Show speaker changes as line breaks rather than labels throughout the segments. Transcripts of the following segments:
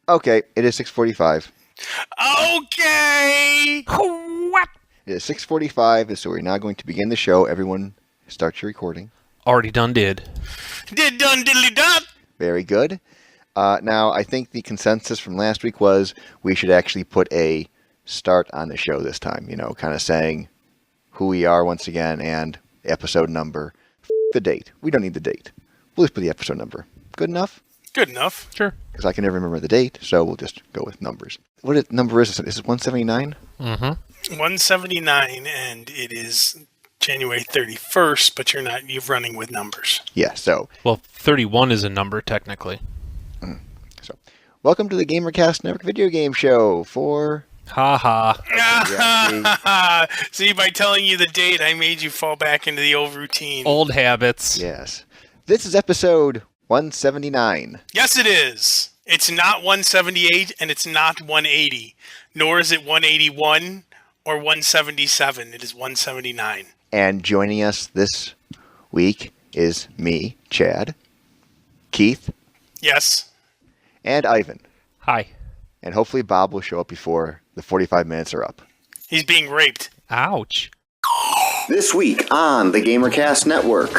Okay, it is 6:45.
Okay!
What?
It is 6:45, so we're now going to begin the show. Everyone, start your recording.
Already done did.
Did done diddly dot!
Very good. Now, I think the consensus from last week was we should actually put a start on the show this time, kind of saying who we are once again and episode number. The date. We don't need the date. We'll just put the episode number. Good enough?
Good enough.
Sure.
Because I can never remember the date, so we'll just go with numbers. What number is this? Is it 179?
Mm-hmm.
179, and it is January 31st, but you're running with numbers.
Yeah, so.
Well, 31 is a number, technically.
So, welcome to the GamerCast Network video game show for...
Ha ha.
See, by telling you the date, I made you fall back into the old routine.
Old habits.
Yes. This is episode 179.
Yes, it is. It's not 178, and it's not 180. Nor is it 181 or 177. It is 179.
And joining us this week is me, Chad, Keith,
Yes.
and Ivan.
Hi.
And hopefully Bob will show up before the 45 minutes are up.
He's being raped.
Ouch.
This week on the GamerCast Network.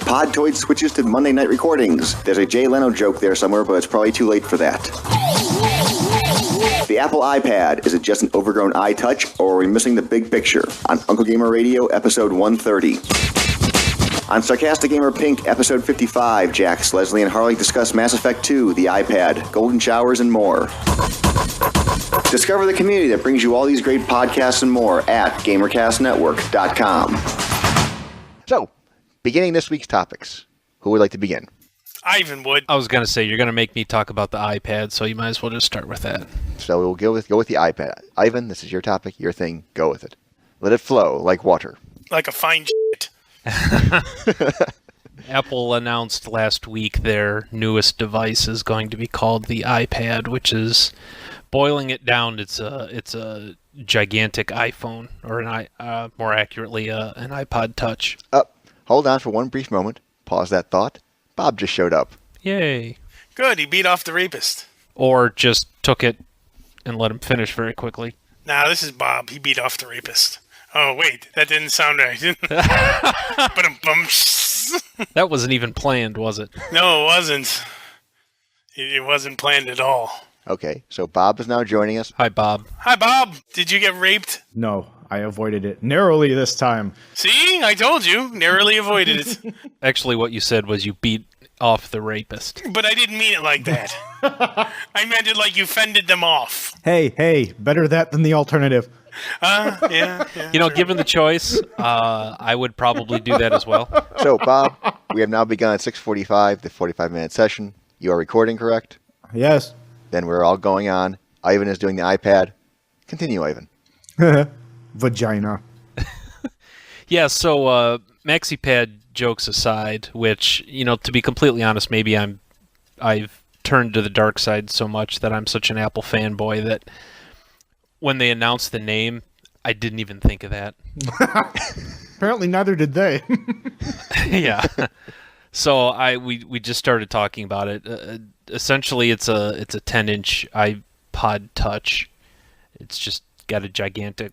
Podtoid switches to Monday night recordings. There's a Jay Leno joke there somewhere, but it's probably too late for that. The Apple iPad, is it just an overgrown iTouch, or are we missing the big picture? On Uncle Gamer Radio, episode 130. On Sarcastic Gamer Pink, episode 55, Jax, Leslie, and Harley discuss Mass Effect 2, the iPad, Golden Showers, and more. Discover the community that brings you all these great podcasts and more at GamerCastNetwork.com. So, beginning this week's topics. Who would like to begin?
Ivan would.
I was going to say, you're going to make me talk about the iPad, so you might as well just start with that.
So we'll go with the iPad. Ivan, this is your topic, your thing. Go with it. Let it flow like water.
Like a fine shit.
Apple announced last week their newest device is going to be called the iPad, which is, boiling it down, it's a gigantic iPhone, or more accurately, an iPod Touch.
Hold on for one brief moment. Pause that thought. Bob just showed up.
Yay.
Good, he beat off the rapist.
Or just took it and let him finish very quickly.
Nah, this is Bob. He beat off the rapist. Oh, wait, that didn't sound right.
That wasn't even planned, was it?
No, it wasn't. It wasn't planned at all.
Okay, so Bob is now joining us.
Hi, Bob.
Hi, Bob. Did you get raped?
No, I avoided it narrowly this time.
See? I told you. Narrowly avoided it.
Actually, what you said was you beat off the rapist.
But I didn't mean it like that. I meant it like you fended them off.
Hey, better that than the alternative.
Yeah.
Given the choice, I would probably do that as well.
So, Bob, we have now begun at 6:45, the 45-minute session. You are recording, correct?
Yes.
Then we're all going on. Ivan is doing the iPad. Continue, Ivan.
Vagina.
Yeah, so MaxiPad jokes aside, which, to be completely honest, maybe I've turned to the dark side so much that I'm such an Apple fanboy that when they announced the name, I didn't even think of that.
Apparently neither did they.
Yeah. So we just started talking about it. Essentially, it's a 10-inch iPod Touch. It's just got a gigantic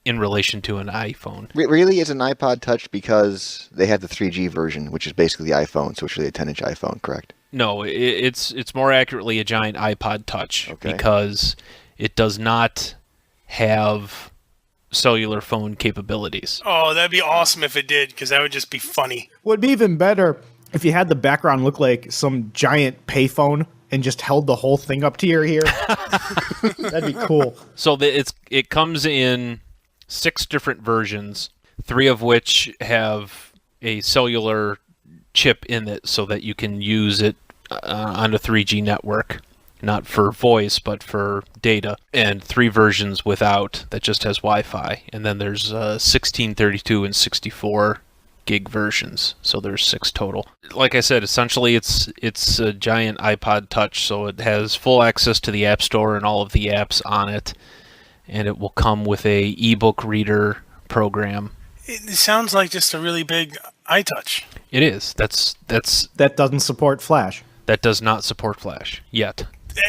in relation to an iPhone.
Really, is an iPod Touch because they had the 3G version, which is basically the iPhone, so it's really a 10-inch iPhone, correct?
No, it's more accurately a giant iPod Touch,
okay,
because it does not have cellular phone capabilities.
Oh, that'd be awesome if it did, because that would just be funny.
Would be even better if you had the background look like some giant payphone and just held the whole thing up to your ear. That'd be cool.
So it comes in 6 different versions, 3 of which have a cellular chip in it so that you can use it on a 3G network, not for voice but for data, and 3 versions without that just has Wi-Fi. And then there's 16, 32, and 64 gig versions, so there's 6 total. Like I said, essentially it's a giant iPod Touch, so it has full access to the App Store and all of the apps on it, and it will come with a ebook reader program.
It sounds like just a really big iTouch.
It is. That
doesn't support Flash.
that does not support Flash yet.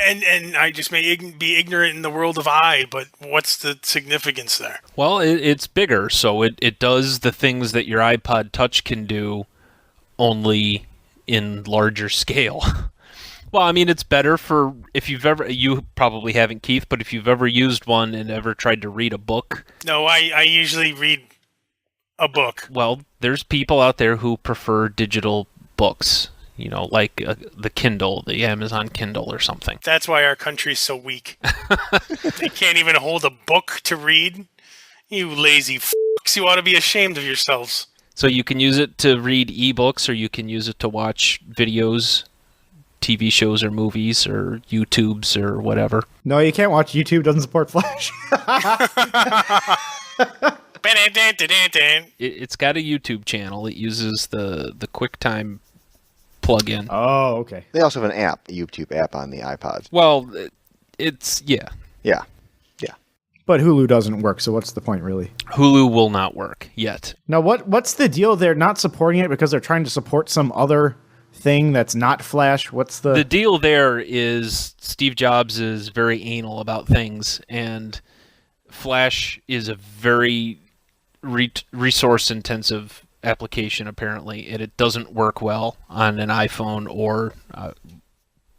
And I just may be ignorant in the world of but what's the significance there?
Well, it's bigger, so it does the things that your iPod Touch can do, only in larger scale. Well, I mean, it's better for if you probably haven't, Keith, but if you've ever used one and ever tried to read a book.
No, I usually read a book.
Well, there's people out there who prefer digital books, like the Kindle, the Amazon Kindle or something.
That's why our country's so weak. They can't even hold a book to read. You lazy fucks, you ought to be ashamed of yourselves.
So you can use it to read ebooks, or you can use it to watch videos, TV shows or movies or YouTubes or whatever.
No, you can't watch YouTube. Doesn't support Flash.
It's got a YouTube channel. It uses the QuickTime plugin.
Oh, okay.
They also have an app, a YouTube app on the iPods.
Well, it's
Yeah.
But Hulu doesn't work, so what's the point, really?
Hulu will not work yet.
Now, what's the deal? They're not supporting it because they're trying to support some other thing that's not Flash? What's the
deal there is Steve Jobs is very anal about things, and Flash is a very resource-intensive application, apparently, and it doesn't work well on an iPhone or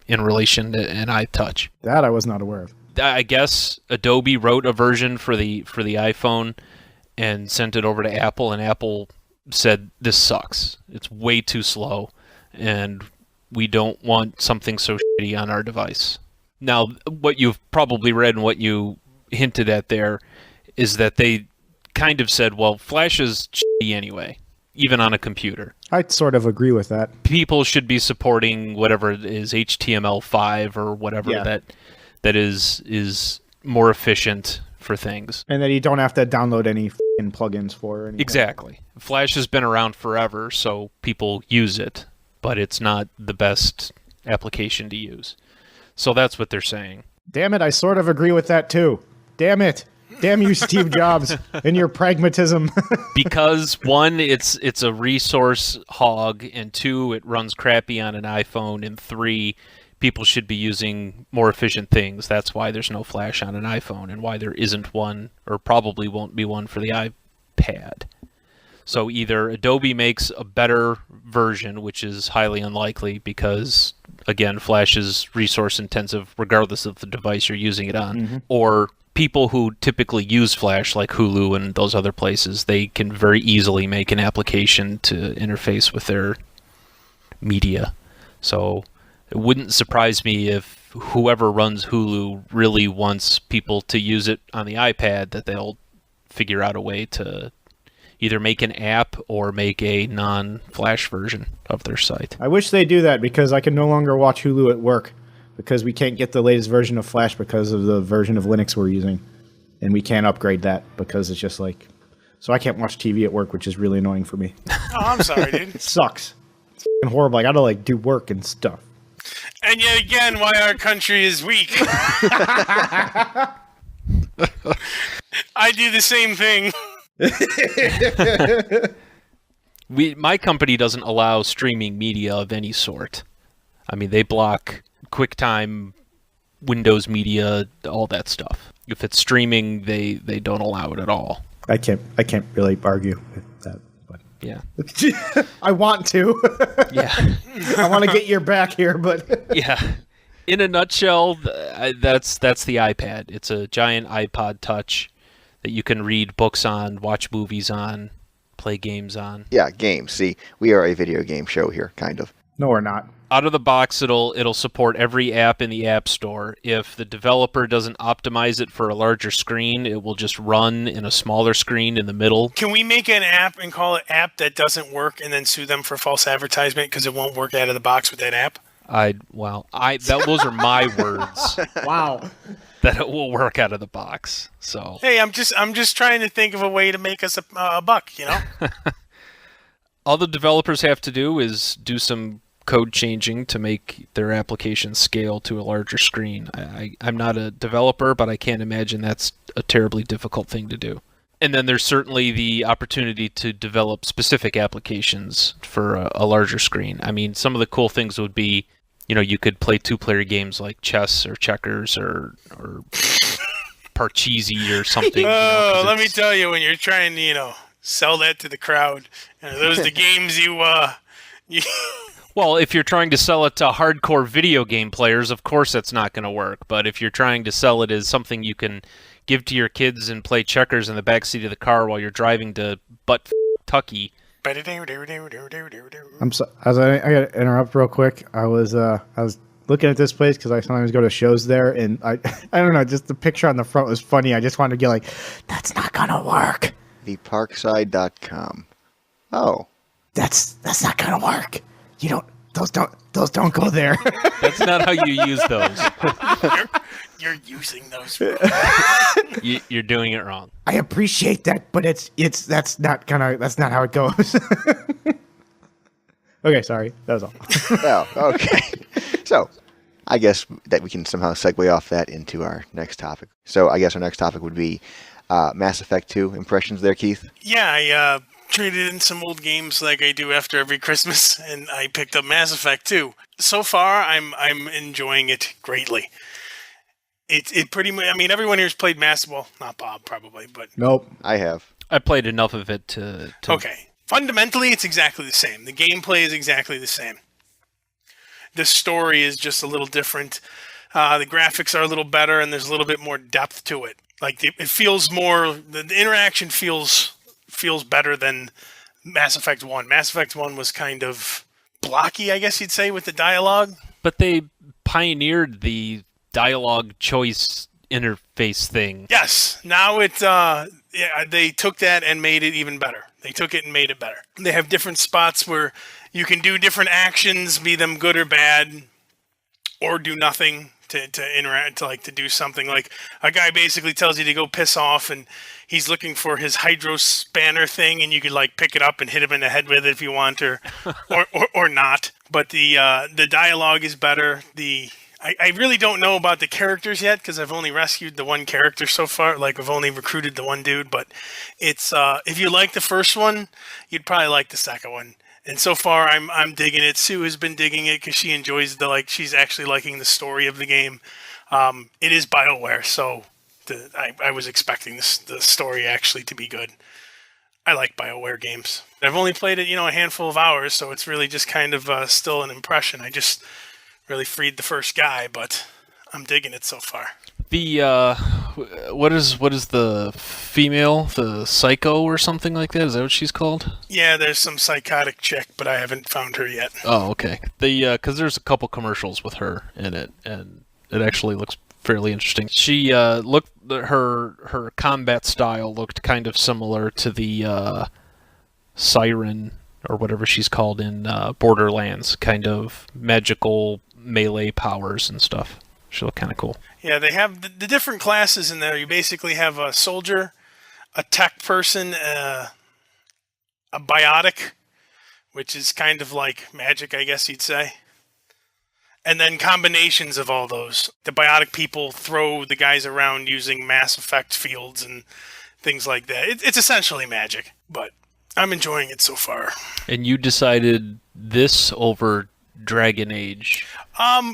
in relation to an iTouch.
That I was not aware of.
I guess Adobe wrote a version for the iPhone and sent it over to Apple, and Apple said, this sucks. It's way too slow, and we don't want something so shitty on our device. Now, what you've probably read and what you hinted at there is that they kind of said, well, Flash is shitty anyway, even on a computer.
I sort of agree with that.
People should be supporting whatever it is, HTML5 or whatever that is more efficient for things.
And that you don't have to download any plugins for or anything.
Exactly. Flash has been around forever, so people use it, but it's not the best application to use. So that's what they're saying.
Damn it, I sort of agree with that too. Damn it. Damn you, Steve Jobs, and your pragmatism.
Because one, it's a resource hog, and two, it runs crappy on an iPhone, and three, people should be using more efficient things. That's why there's no Flash on an iPhone, and why there isn't one, or probably won't be one for the iPad. So either Adobe makes a better version, which is highly unlikely because, again, Flash is resource intensive regardless of the device you're using it on, or people who typically use Flash, like Hulu and those other places, they can very easily make an application to interface with their media. So it wouldn't surprise me if whoever runs Hulu really wants people to use it on the iPad, that they'll figure out a way to either make an app or make a non-Flash version of their site.
I wish they do that because I can no longer watch Hulu at work because we can't get the latest version of Flash because of the version of Linux we're using. And we can't upgrade that because it's just like... So I can't watch TV at work, which is really annoying for me.
Oh, I'm sorry, dude.
It sucks. It's f***ing horrible. I gotta do work and stuff.
And yet again, why our country is weak. I do the same thing.
My company doesn't allow streaming media of any sort. I mean, they block QuickTime, Windows Media, all that stuff. If it's streaming, they don't allow it at all.
I can't really argue with that. But
Yeah.
I want to.
Yeah.
I want to get your back here, but
Yeah. In a nutshell, that's the iPad. It's a giant iPod Touch that you can read books on, watch movies on, play games on.
Yeah, games. See, we are a video game show here, kind of.
no, we're not.
Out of the box, it'll support every app in the App Store. If the developer doesn't optimize it for a larger screen, it will just run in a smaller screen in the middle.
Can we make an app and call it app that doesn't work and then sue them for false advertisement because it won't work out of the box with that app?
Those are my words.
Wow.
That it will work out of the box. So
Hey, I'm just trying to think of a way to make us a buck, you know?
all the developers have to do is do some code changing to make their application scale to a larger screen. I'm not a developer, but I can't imagine that's a terribly difficult thing to do. And then there's certainly the opportunity to develop specific applications for a larger screen. I mean, some of the cool things would be you could play 2-player games like chess or checkers or Parcheesi or something.
Oh, let me tell you, when you're trying to, sell that to the crowd, those are the games you.
Well, if you're trying to sell it to hardcore video game players, of course that's not going to work. But if you're trying to sell it as something you can give to your kids and play checkers in the backseat of the car while you're driving to Tucky.
I'm so, I got to interrupt real quick. I was looking at this place because I sometimes go to shows there, and I don't know, just the picture on the front was funny. I just wanted to get like, that's not gonna work.
theparkside.com. Oh,
that's not gonna work. Those don't go there.
That's not how you use those.
You're using those.
You're doing it wrong.
I appreciate that, but that's not how it goes. Okay, sorry. That was all.
well, okay. So, I guess that we can somehow segue off that into our next topic. So, I guess our next topic would be Mass Effect 2 impressions there, Keith.
Yeah, I traded in some old games like I do after every Christmas, and I picked up Mass Effect 2. So far, I'm enjoying it greatly. It pretty much. I mean, everyone here's played well, not Bob probably, but
Nope.
I have.
I played enough of it to...
Okay. Fundamentally, it's exactly the same. The gameplay is exactly the same. The story is just a little different. The graphics are a little better, and there's a little bit more depth to it. Like it feels more. The interaction feels better than Mass Effect 1. Mass Effect 1 was kind of blocky, I guess you'd say, with the dialogue.
But they pioneered the dialogue choice interface thing.
Yes. Now they took that and made it even better. They took it and made it better. They have different spots where you can do different actions, be them good or bad, or do nothing to interact, to do something. Like a guy basically tells you to go piss off, and he's looking for his hydro spanner thing, and you could pick it up and hit him in the head with it if you want, or not. But the dialogue is better. I really don't know about the characters yet because I've only rescued the one character so far. I've only recruited the one dude, but it's if you like the first one, you'd probably like the second one. And so far, I'm digging it. Sue has been digging it because she enjoys she's actually liking the story of the game. It is BioWare, so I was expecting the story actually to be good. I like BioWare games. I've only played it, a handful of hours, so it's really just kind of still an impression. I just really freed the first guy, but I'm digging it so far.
The what is the female, the Psycho or something like that? Is that what she's called?
Yeah, there's some psychotic chick, but I haven't found her yet.
Oh, okay. Because there's a couple commercials with her in it, and it actually looks fairly interesting. She her combat style looked kind of similar to the Siren or whatever she's called in Borderlands, kind of magical melee powers and stuff. She looked kind of cool.
Yeah, they have the different classes in there. You basically have a soldier, a tech person, a biotic, which is kind of like magic, I guess you'd say. And then combinations of all those. The biotic people throw the guys around using Mass Effect fields and things like that. It's essentially magic, but I'm enjoying it so far.
And you decided this over Dragon Age?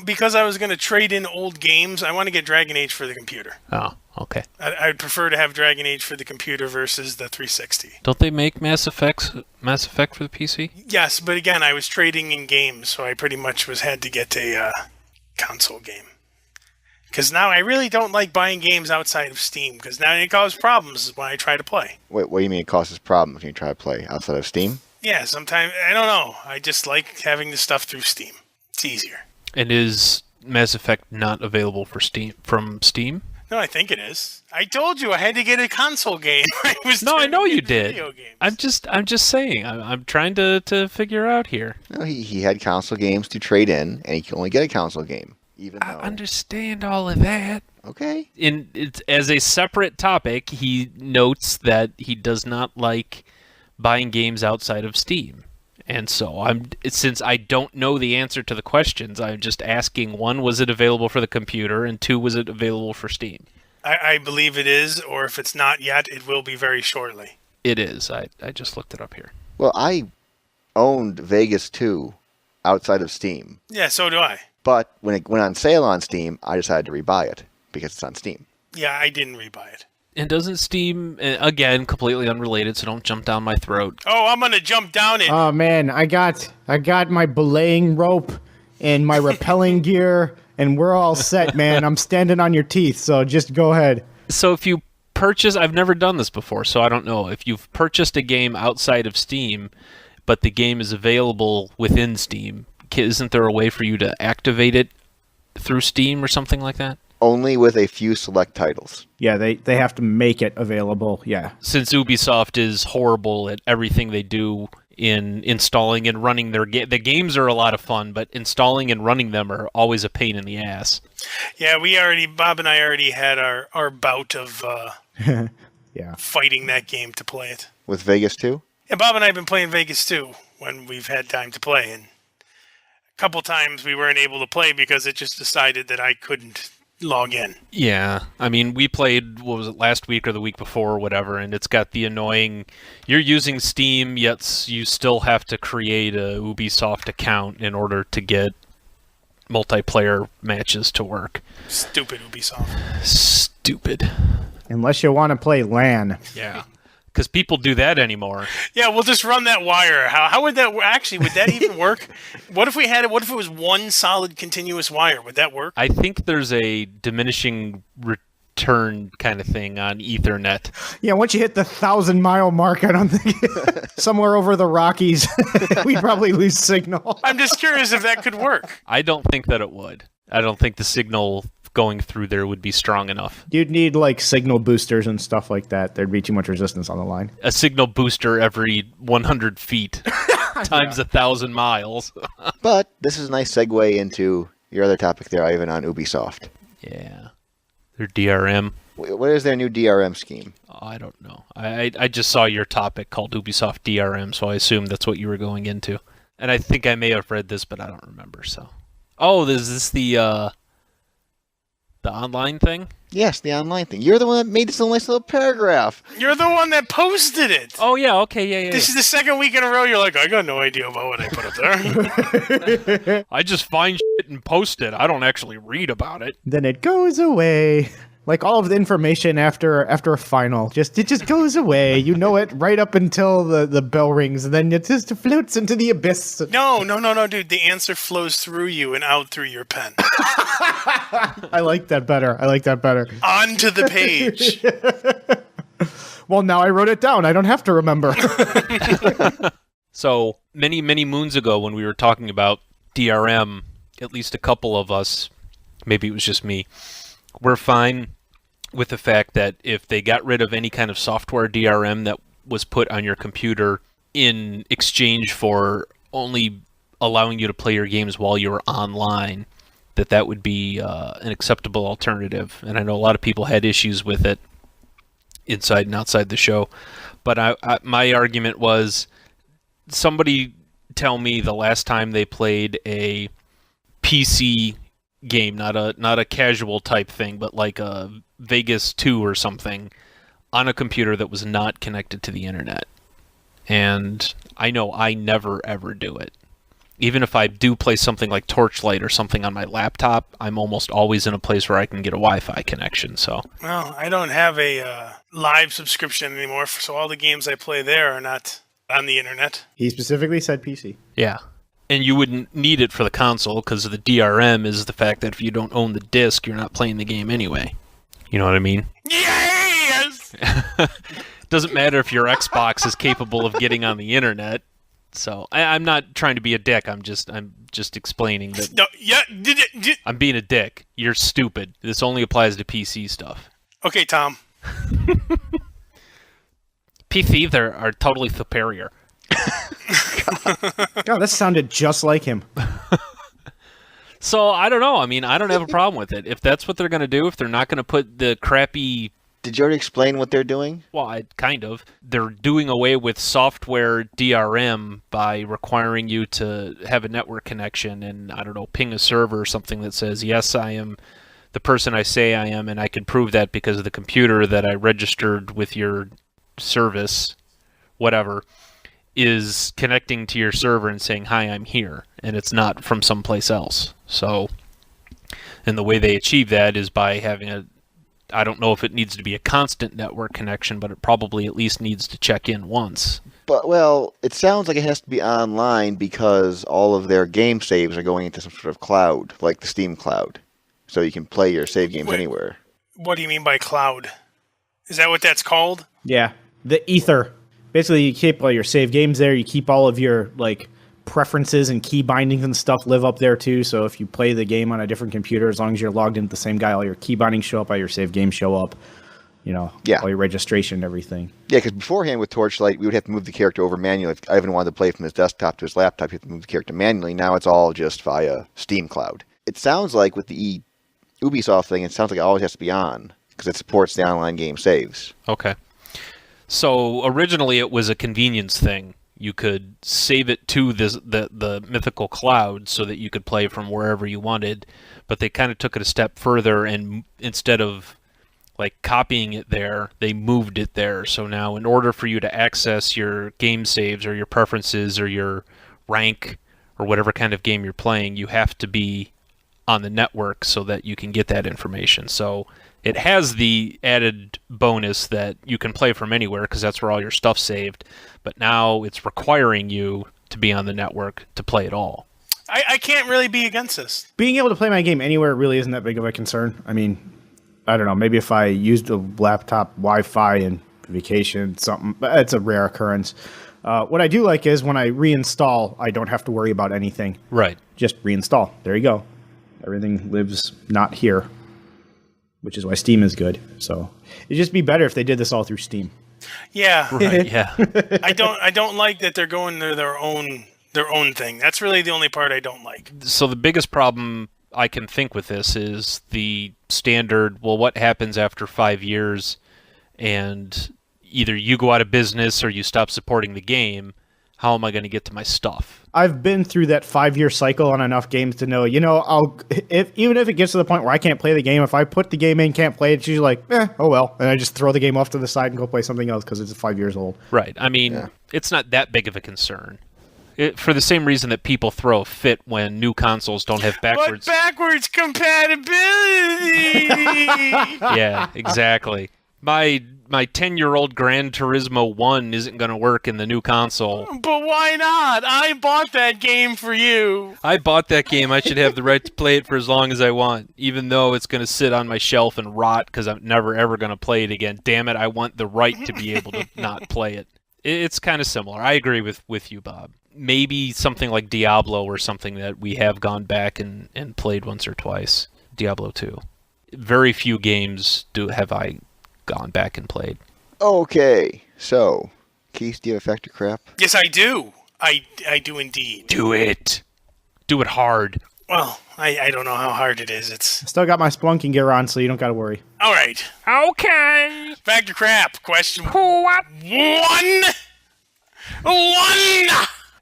Because I was going to trade in old games. I want to get Dragon Age for the computer.
Oh, okay.
I'd prefer to have Dragon Age for the computer versus the 360.
Don't they make Mass Effect for the PC?
Yes, but again, I was trading in games, so I pretty much had to get a console game. Because now I really don't like buying games outside of Steam, because now it causes problems when I try to play.
Wait, what do you mean it causes problems when you try to play outside of Steam?
Yeah, sometimes, I don't know. I just like having the stuff through Steam. It's easier.
And is Mass Effect not available from Steam?
No, I think it is. I told you I had to get a console game.
I know you did. I'm just saying. I'm trying to figure out here.
No, he had console games to trade in, and he can only get a console game.
I understand all of that.
Okay.
As a separate topic, he notes that he does not like buying games outside of Steam. And so since I don't know the answer to the questions, I'm just asking, one, was it available for the computer, and two, was it available for Steam?
I believe it is, or if it's not yet, it will be very shortly.
It is. I just looked it up here.
Well, I owned Vegas 2 outside of Steam.
Yeah, so do I.
But when it went on sale on Steam, I decided to rebuy it because it's on Steam.
Yeah, I didn't rebuy it.
And doesn't Steam, again, completely unrelated, so don't jump down my throat.
Oh, I'm gonna jump down it.
Oh man, I got my belaying rope and my rappelling gear, and we're all set, man. I'm standing on your teeth, so just go ahead.
So if you purchase, I've never done this before, so I don't know. If you've purchased a game outside of Steam, but the game is available within Steam, isn't there a way for you to activate it through Steam or something like that?
Only with a few select titles.
Yeah, they have to make it available. Yeah.
Since Ubisoft is horrible at everything they do in installing and running their game, the games are a lot of fun, but installing and running them are always a pain in the ass.
Yeah, Bob and I already had our bout of
Yeah.
fighting that game to play it.
With Vegas 2?
Yeah, Bob and I have been playing Vegas 2 when we've had time to play, and a couple times we weren't able to play because it just decided that I couldn't log in.
Yeah, I mean, we played, what was it, last week or the week before or whatever, and it's got the annoying, you're using Steam, yet you still have to create a Ubisoft account in order to get multiplayer matches to work.
Stupid Ubisoft.
Stupid.
Unless you want to play LAN.
Yeah. Because people do that anymore.
Yeah, we'll just run that wire. How would that actually? Would that even work? What if it was one solid continuous wire? Would that work?
I think there's a diminishing return kind of thing on Ethernet.
Yeah, once you hit the 1,000-mile mark, I don't think somewhere over the Rockies, we'd probably lose signal.
I'm just curious if that could work.
I don't think that it would. I don't think the signal going through there would be strong enough.
You'd need like signal boosters and stuff like that. There'd be too much resistance on the line.
A signal booster every 100 feet times 1,000 miles.
But this is a nice segue into your other topic there, Ivan, on Ubisoft.
Yeah. Their DRM.
What is their new DRM scheme?
Oh, I don't know. I just saw your topic called Ubisoft DRM, so I assumed that's what you were going into. And I think I may have read this, but I don't remember, so. Oh, is this the online thing?
Yes, the online thing. You're the one that made this nice little paragraph.
You're the one that posted it.
Oh, yeah, okay, yeah.
This is the second week in a row you're like, I got no idea about what I put up there.
I just find shit and post it. I don't actually read about it.
Then it goes away. Like all of the information after a final, it just goes away. You know it right up until the bell rings, and then it just floats into the abyss.
No, dude. The answer flows through you and out through your pen.
I like that better.
Onto the page.
Well, now I wrote it down. I don't have to remember.
So, many, many moons ago when we were talking about DRM, at least a couple of us, maybe it was just me, we're fine with the fact that if they got rid of any kind of software DRM that was put on your computer in exchange for only allowing you to play your games while you were online, that would be an acceptable alternative. And I know a lot of people had issues with it inside and outside the show. But my argument was, somebody tell me the last time they played a PC game, not a casual type thing, but like a Vegas 2 or something on a computer that was not connected to the internet. And I know I never ever do it. Even if I do play something like Torchlight or something on my laptop, I'm almost always in a place where I can get a Wi-Fi connection. So,
Well, I don't have a live subscription anymore, so all the games I play there are not on the internet.
He specifically said PC.
yeah. And you wouldn't need it for the console because the DRM is the fact that if you don't own the disc, you're not playing the game anyway. You know what I mean?
Yes!
Doesn't matter if your Xbox is capable of getting on the internet. So I'm not trying to be a dick. I'm just explaining that.
No, yeah,
I'm being a dick. You're stupid. This only applies to PC stuff.
Okay, Tom.
PC are totally superior.
God, that sounded just like him.
So I don't know. I mean, I don't have a problem with it. If that's what they're going to do, if they're not going to put the crappy...
Did you already explain what they're doing?
Well, kind of. They're doing away with software DRM by requiring you to have a network connection and, I don't know, ping a server or something that says, yes, I am the person I say I am, and I can prove that because of the computer that I registered with your service, whatever, is connecting to your server and saying, hi, I'm here, and it's not from someplace else. So, and the way they achieve that is by having I don't know if it needs to be a constant network connection, but it probably at least needs to check in once.
But, well, it sounds like it has to be online because all of their game saves are going into some sort of cloud, like the Steam cloud. So you can play your save games anywhere.
What do you mean by cloud? Is that what that's called?
Yeah, the ether. Basically, you keep all your save games there. You keep all of your preferences and key bindings and stuff live up there too. So if you play the game on a different computer, as long as you're logged in with the same guy, all your key bindings show up, all your save games show up. All your registration and everything. Yeah,
because beforehand with Torchlight, we would have to move the character over manually. If Ivan wanted to play from his desktop to his laptop, you have to move the character manually. Now it's all just via Steam Cloud. It sounds like with the Ubisoft thing, it sounds like it always has to be on because it supports the online game saves.
Okay. So originally it was a convenience thing. You could save it to the mythical cloud so that you could play from wherever you wanted, but they kind of took it a step further, and instead of copying it there, they moved it there. So now in order for you to access your game saves or your preferences or your rank or whatever kind of game you're playing, you have to be on the network so that you can get that information. So it has the added bonus that you can play from anywhere because that's where all your stuff's saved, but now it's requiring you to be on the network to play it all.
I can't really be against this.
Being able to play my game anywhere really isn't that big of a concern. I mean, I don't know, maybe if I used a laptop Wi-Fi and vacation, something, but it's a rare occurrence. What I do like is when I reinstall, I don't have to worry about anything.
Right.
Just reinstall. There you go. Everything lives not here, which is why Steam is good. So it'd just be better if they did this all through Steam.
Yeah.
Right, yeah.
I don't like that they're going to their own thing. That's really the only part I don't like.
So the biggest problem I can think with this is the standard, well, what happens after 5 years and either you go out of business or you stop supporting the game? How am I going to get to my stuff?
I've been through that 5-year cycle on enough games to know, even if it gets to the point where I can't play the game, if I put the game in, can't play it, it's usually oh well. And I just throw the game off to the side and go play something else because it's 5 years old.
Right. I mean, It's not that big of a concern. For the same reason that people throw a fit when new consoles don't have backwards...
But backwards compatibility!
Yeah, exactly. My 10-year-old Gran Turismo 1 isn't going to work in the new console.
But why not? I bought that game for you.
I bought that game. I should have the right to play it for as long as I want, even though it's going to sit on my shelf and rot because I'm never, ever going to play it again. Damn it, I want the right to be able to not play it. It's kind of similar. I agree with you, Bob. Maybe something like Diablo or something that we have gone back and played once or twice. Diablo 2. Very few games have I gone back and played.
Okay, so, Keith, do you have Factor Crap?
Yes, I do. I do indeed.
Do it. Do it hard.
Well, I don't know how hard it is. It's
Still got my Splunking gear on, so you don't got to worry.
all right.
Okay.
Factor crap. Question
What?
one.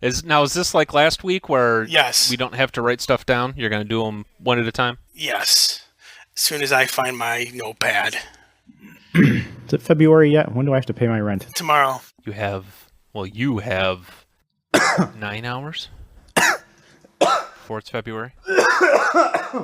Is this like last week where
Yes.
we don't have to write stuff down? You're going to do them one at a time?
Yes. As soon as I find my notepad.
Is it February yet? When do I have to pay my rent?
Tomorrow.
You have 9 hours before it's February.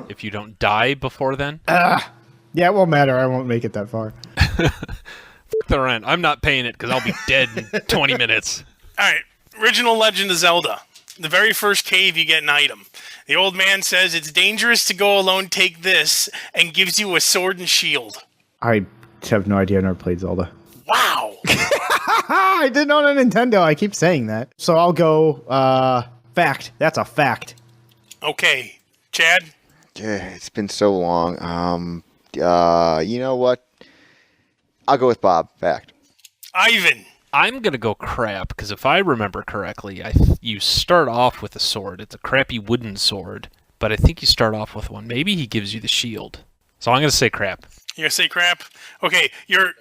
If you don't die before then.
Yeah, it won't matter. I won't make it that far.
Fuck the rent. I'm not paying it because I'll be dead in 20 minutes.
All right. Original Legend of Zelda. The very first cave, you get an item. The old man says it's dangerous to go alone. Take this, and gives you a sword and shield.
I have no idea. I never played Zelda.
Wow.
I didn't own a Nintendo. I keep saying that. So I'll go, fact. That's a fact.
Okay. Chad?
Yeah, it's been so long. You know what? I'll go with Bob. Fact.
Ivan?
I'm going to go crap, because if I remember correctly, you start off with a sword. It's a crappy wooden sword, but I think you start off with one. Maybe he gives you the shield. So I'm going to say crap.
You're going to say crap? Okay, you're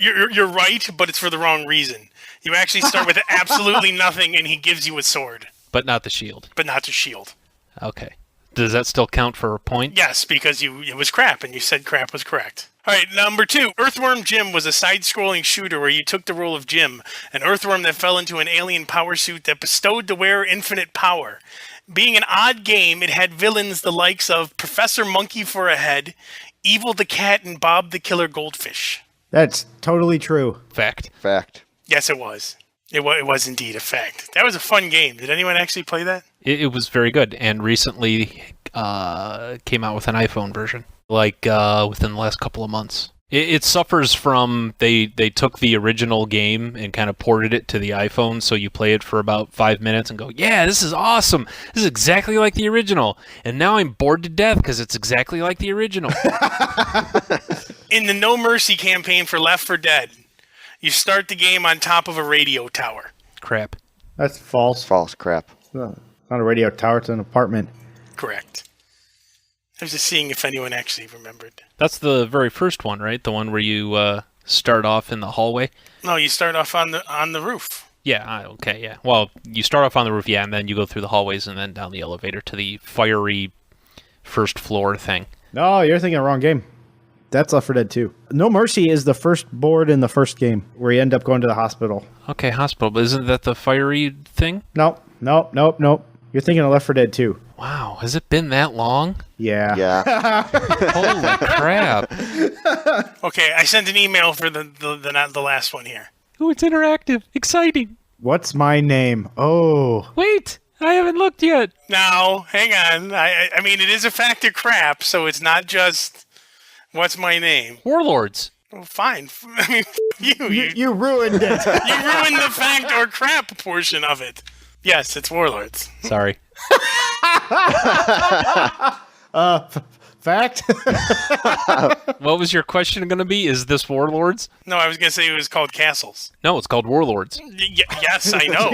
right, but it's for the wrong reason. You actually start with absolutely nothing, and he gives you a sword.
But not the shield.
But not the shield.
Okay. Does that still count for a point?
Yes, because it was crap, and you said crap was correct. All right, number 2. Earthworm Jim was a side-scrolling shooter where you took the role of Jim, an earthworm that fell into an alien power suit that bestowed the wearer infinite power. Being an odd game, it had villains the likes of Professor Monkey for a head, Evil the Cat, and Bob the Killer Goldfish.
That's totally true.
Fact.
Fact.
Yes, it was. It was indeed a fact. That was a fun game. Did anyone actually play that?
It was very good, and recently came out with an iPhone version, like within the last couple of months. It suffers from they took the original game and kind of ported it to the iPhone, so you play it for about 5 minutes and go, yeah, this is awesome. This is exactly like the original. And now I'm bored to death because it's exactly like the original.
In the No Mercy campaign for Left 4 Dead, you start the game on top of a radio tower.
Crap.
That's false.
False. Crap.
It's not a radio tower, it's an apartment.
Correct. I was just seeing if anyone actually remembered.
That's the very first one, right? The one where you start off in the hallway?
No, you start off on the roof.
Yeah, okay, yeah. Well, you start off on the roof, yeah, and then you go through the hallways and then down the elevator to the fiery first floor thing.
No, you're thinking the wrong game. That's Left 4 Dead 2. No Mercy is the first board in the first game where you end up going to the hospital.
Okay, hospital, but isn't that the fiery thing?
Nope. You're thinking of Left 4 Dead 2.
Wow, has it been that long?
Yeah.
Yeah.
Holy crap.
Okay, I sent an email for the last one here.
Oh, it's interactive. Exciting.
What's my name? Oh.
Wait, I haven't looked yet.
Now, hang on. I mean, it is a fact of crap, so it's not just what's my name.
Warlords.
Well, fine. I mean,
You ruined it.
you ruined the fact or crap portion of it. Yes, it's Warlords.
Sorry.
Fact?
What was your question going to be? Is this Warlords?
No, I was going to say it was called Castles.
No, it's called Warlords.
Yes, I know.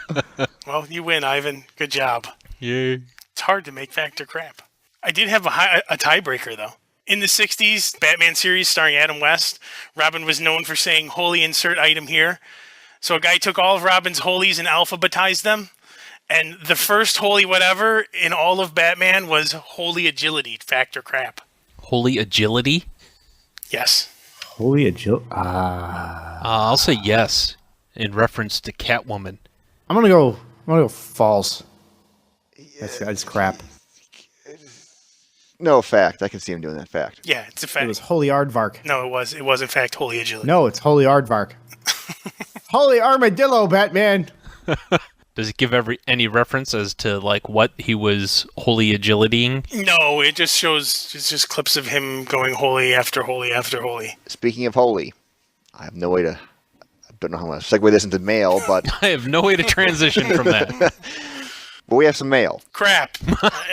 And well, you win, Ivan. Good job.
Yay.
It's hard to make fact or crap. I did have a tiebreaker, though. In the 60s, Batman series starring Adam West, Robin was known for saying, "Holy insert item here." So a guy took all of Robin's holies and alphabetized them. And the first holy whatever in all of Batman was holy agility, fact or crap.
Holy agility?
Yes.
Holy agility.
I'll say yes, in reference to Catwoman.
I'm gonna go false. That's crap.
No, fact. I can see him doing that. Fact.
Yeah, it's a fact.
It was Holy Aardvark.
No, it was in fact holy agility.
No, it's Holy Aardvark. Holy Armadillo, Batman.
Does it give any reference as to like what he was holy agilitying?
No, it just shows, it's just clips of him going holy after holy after holy.
Speaking of holy, I have no way to. I don't know how to segue this into mail, but
I have no way to transition from that.
but we have some mail.
Crap.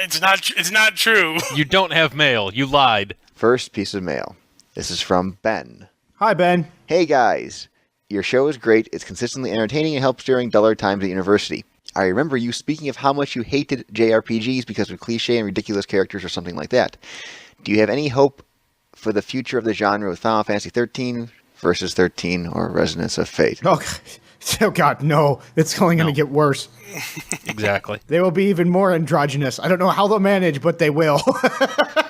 It's not true.
You don't have mail. You lied.
First piece of mail. This is from Ben.
Hi, Ben.
Hey guys, your show is great. It's consistently entertaining and helps during duller times at university. I remember you speaking of how much you hated JRPGs because of cliche and ridiculous characters or something like that. Do you have any hope for the future of the genre with Final Fantasy 13 versus 13 or Resonance of Fate?
Oh God, no. It's only going to get worse.
Exactly.
They will be even more androgynous. I don't know how they'll manage, but they will.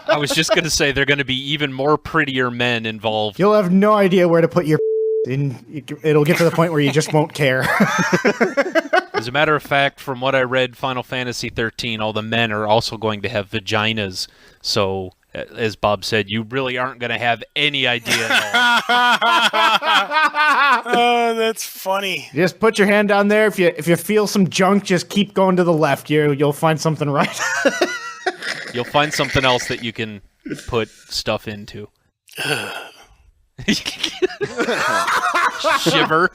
I was just going to say they're going to be even more prettier men involved.
You'll have no idea where to put your and it'll get to the point where you just won't care.
As a matter of fact, from what I read, Final Fantasy 13, all the men are also going to have vaginas. So, as Bob said, you really aren't going to have any idea at all.
Oh, that's funny.
Just put your hand down there. If you feel some junk, just keep going to the left. You'll find something right.
You'll find something else that you can put stuff into. Shiver.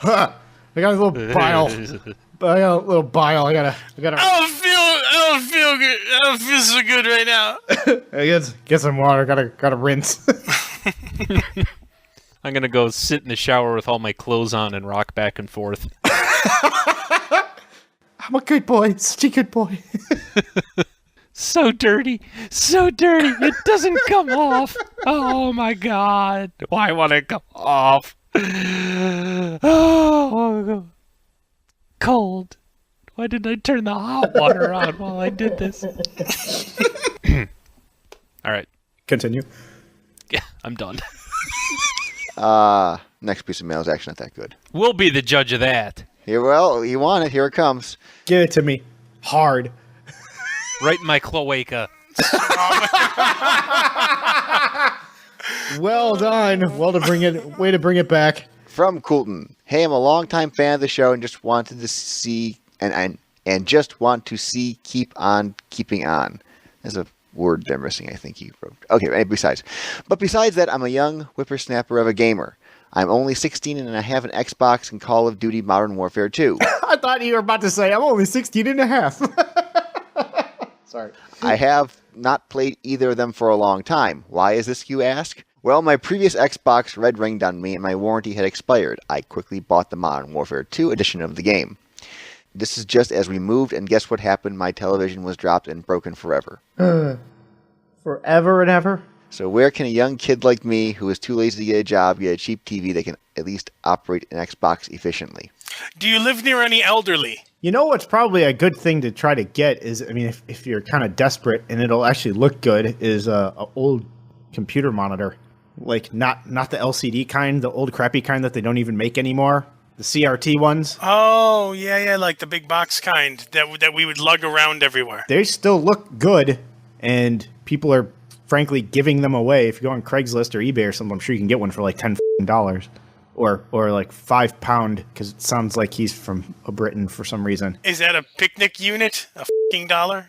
I got a little bile. I gotta.
I don't feel good. I don't feel so good right now.
Get some water. Gotta rinse.
I'm gonna go sit in the shower with all my clothes on and rock back and forth.
I'm a good boy. Such a good boy.
So dirty. So dirty. It doesn't come off. Oh my God. Why won't it come off? Oh, cold. Why didn't I turn the hot water on while I did this? All right.
Continue.
Yeah, I'm done.
Next piece of mail is actually not that good.
We'll be the judge of that.
Yeah, well, you want it. Here it comes.
Give it to me. Hard.
Right in my cloaca.
Well done. Way to bring it back.
From Coulton. Hey, I'm a longtime fan of the show and just wanted to see and just want to see keep on keeping on. There's a word they're missing, I think he wrote. Okay, besides that, I'm a young whippersnapper of a gamer. I'm only 16 and I have an Xbox and Call of Duty Modern Warfare 2.
I thought you were about to say, I'm only 16 and a half. Sorry.
I have not played either of them for a long time. Why is this, you ask? Well, my previous Xbox red ringed on me and my warranty had expired. I quickly bought the Modern Warfare 2 edition of the game. This is just as we moved, and guess what happened? My television was dropped and broken forever.
Forever and ever?
So where can a young kid like me, who is too lazy to get a job, get a cheap TV that can at least operate an Xbox efficiently?
Do you live near any elderly?
You know what's probably a good thing to try to get is, I mean, if you're kind of desperate and it'll actually look good, is a old computer monitor. Like, not the LCD kind, the old crappy kind that they don't even make anymore. The CRT ones.
Oh, yeah, like the big box kind that we would lug around everywhere.
They still look good, and people are frankly giving them away. If you go on Craigslist or eBay or something, I'm sure you can get one for like $10 or like £5, because it sounds like he's from Britain for some reason.
Is that a picnic unit? A $?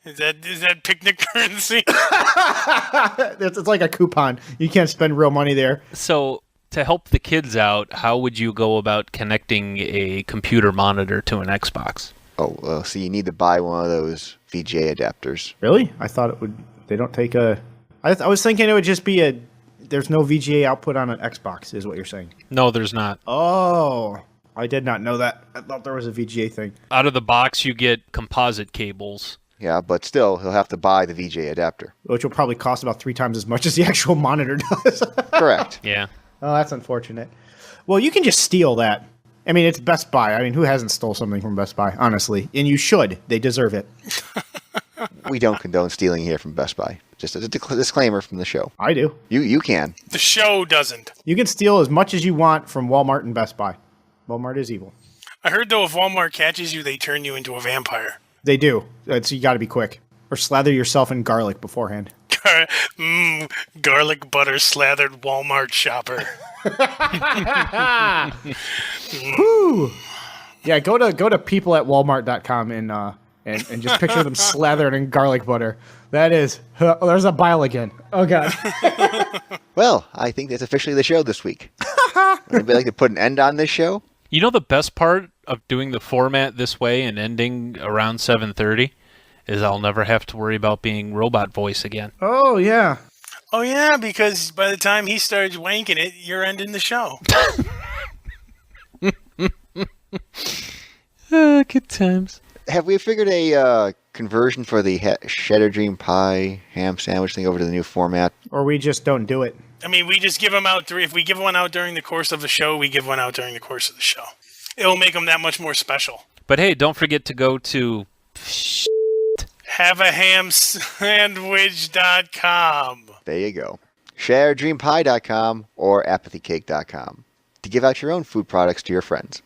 Is that picnic currency?
It's like a coupon. You can't spend real money there.
So, to help the kids out, how would you go about connecting a computer monitor to an Xbox?
Oh, well, so you need to buy one of those VGA adapters.
Really? I thought it would. They don't take a. I was thinking it would just be a. There's no VGA output on an Xbox, is what you're saying.
No, there's not.
Oh, I did not know that. I thought there was a VGA thing.
Out of the box, you get composite cables.
Yeah, but still, he'll have to buy the VGA adapter.
Which will probably cost about 3 times as much as the actual monitor does.
Correct.
Yeah.
Oh, that's unfortunate. Well, you can just steal that. I mean, it's Best Buy. I mean, who hasn't stole something from Best Buy, honestly? And you should. They deserve it.
We don't condone stealing here from Best Buy. Just as a disclaimer from the show.
I do.
You can.
The show doesn't.
You can steal as much as you want from Walmart and Best Buy. Walmart is evil.
I heard, though, if Walmart catches you, they turn you into a vampire.
They do. You got to be quick. Or slather yourself in garlic beforehand.
Garlic butter slathered Walmart shopper.
Whew. Yeah, go to people@walmart.com and just picture them slathered in garlic butter. That is, there's a bile again. Oh god.
Well, I think that's officially the show this week. Anybody like to put an end on this show?
You know the best part of doing the format this way and ending around 7:30 is I'll never have to worry about being robot voice again.
Oh yeah.
Oh, yeah, because by the time he starts wanking it, you're ending the show.
Good times.
Have we figured a conversion for the Cheddar Dream Pie ham sandwich thing over to the new format?
Or we just don't do it.
I mean, we just give them out. If we give one out during the course of the show, we give one out during the course of the show. It'll make them that much more special.
But hey, don't forget to go to
HaveAHamSandwich.com.
There you go. ShareDreamPie.com or ApathyCake.com to give out your own food products to your friends.